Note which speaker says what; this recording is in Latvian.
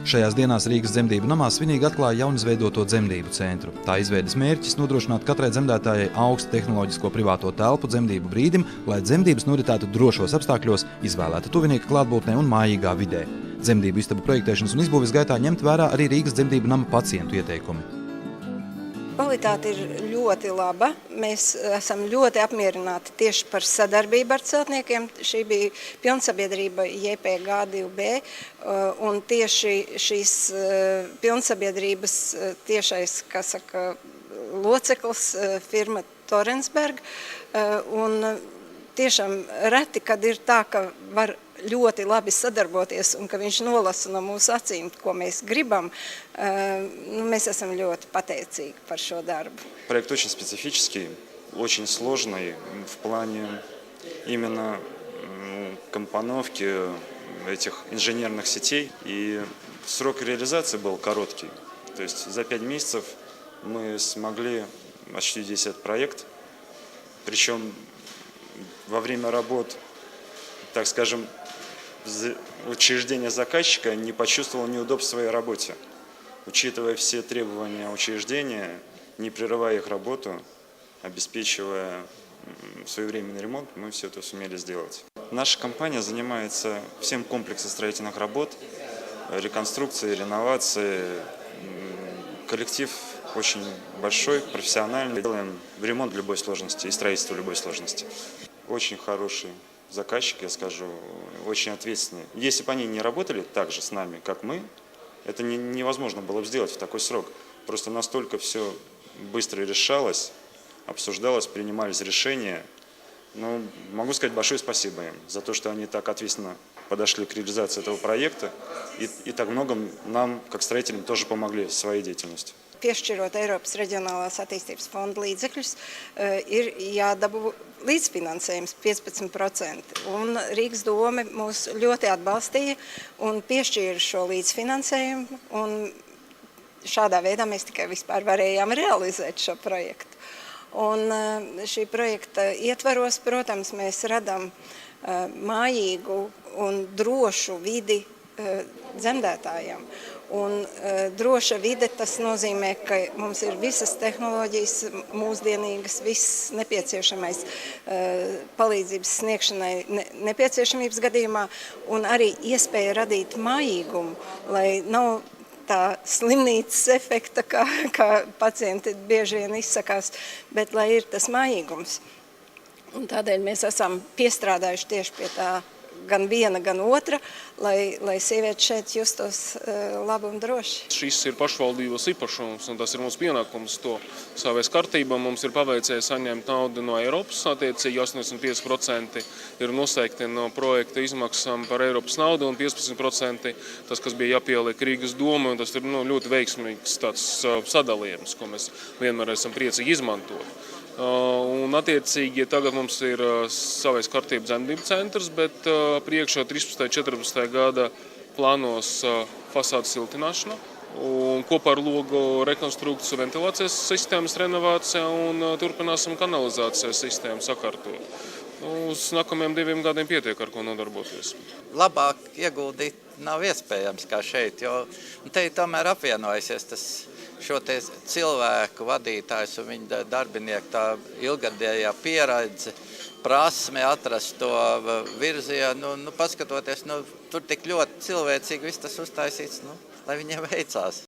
Speaker 1: Šajās dienās Rīgas dzemdību namā svinīgi atklāja jaunizveidoto dzemdību centru. Tā izveides mērķis nodrošināt katrai dzemdētājai augstu tehnoloģisko privāto telpu dzemdību brīdim, lai dzemdības noritētu drošos apstākļos, izvēlēta tuvinieka klātbūtnē un mājīgā vidē. Dzemdību istabu projektēšanas un izbūves gaitā ņemt vērā arī Rīgas dzemdību nama pacientu ieteikumi.
Speaker 2: Kvalitāte ir ļoti laba. Mēs esam ļoti apmierināti tieši par sadarbību ar celtniekiem. Šī bija pilnsabiedrība JPG2B, un tieši šīs pilnsabiedrības tiešais, loceklis firma Torensberg. Un tiešām reti, kad ir tā, ka var ļoti labi sadarboties un ka viņš nolasa no mūsu acīm, ko mēs gribam, mēs esam ļoti pateicīgi par šo darbu.
Speaker 3: Проект очень специфический, очень сложный в плане именно компоновки этих инженерных сетей. И срок реализации был короткий. То есть за 5 месяцев мы смогли осуществить этот проект. Причем во время работ, так скажем, учреждение заказчика не почувствовало неудобств в своей работе. Учитывая все требования учреждения, не прерывая их работу, обеспечивая своевременный ремонт, мы все это сумели сделать. Наша компания занимается всем комплексом строительных работ, реконструкции, реновации. Коллектив очень большой, профессиональный. Делаем ремонт любой сложности и строительство любой сложности. Очень хороший заказчик, я скажу, очень ответственный. Если бы они не работали так же с нами, как мы, это невозможно было бы сделать в такой срок. Просто настолько все быстро решалось, обсуждалось, принимались решения. Но могу сказать большое спасибо им за то, что они так ответственно подошли к реализации этого проекта и так много нам, как строителям, тоже помогли своей деятельностью.
Speaker 2: Piešķirot Eiropas Reģionālās attīstības fonda līdzekļus, ir jādabū līdzfinansējums 15%. Un Rīgas dome mūs ļoti atbalstīja un piešķīra šo līdzfinansējumu. Un šādā veidā mēs tikai vispār varējām realizēt šo projektu. Un šī projekta ietvaros, protams, mēs radām mājīgu un drošu vidi dzemdētājiem. Un droša vide, tas nozīmē, ka mums ir visas tehnoloģijas mūsdienīgas, viss nepieciešamais palīdzības sniegšanai nepieciešamības gadījumā, un arī iespēja radīt mājīgumu, lai nav tā slimnīcas efekta, kā pacienti bieži vien izsakās, bet lai ir tas mājīgums. Un tādēļ mēs esam piestrādājuši tieši pie tā gan viena, gan otra, lai sievieti šeit justos labi un droši.
Speaker 4: Šis ir pašvaldības īpašums, un tas ir mūsu pienākums to savēs kārtībā. Mums ir paveicies saņemt naudu no Eiropas, attiecīgi 85% ir noteikti no projekta izmaksām par Eiropas naudu, un 15% tas, kas bija jāpieliek Rīgas doma, un tas ir ļoti veiksmīgs tāds sadalījums, ko mēs vienmēr esam priecīgi izmantot. Un attiecīgi tagad mums ir savais kārtības dzemdību centrs, bet priekšā 13. 14. gada plānos fasādes siltināšana un kopā ar logu rekonstrukciju ventilācijas sistēmas renovācija un turpināsim kanalizācijas sistēmu sakārtot. Uz nākamajiem 2 gadiem pietiek, ar ko nodarboties.
Speaker 5: Labāk ieguldīt nav iespējams kā šeit, jo te tomēr apvienojusies šo te cilvēku vadītājs un viņa darbinieku tā ilgadējā pieredze, prasme atrast to virzienu, paskatoties, tur tik ļoti cilvēcīgi viss tas uztaisīts, lai viņiem veicās.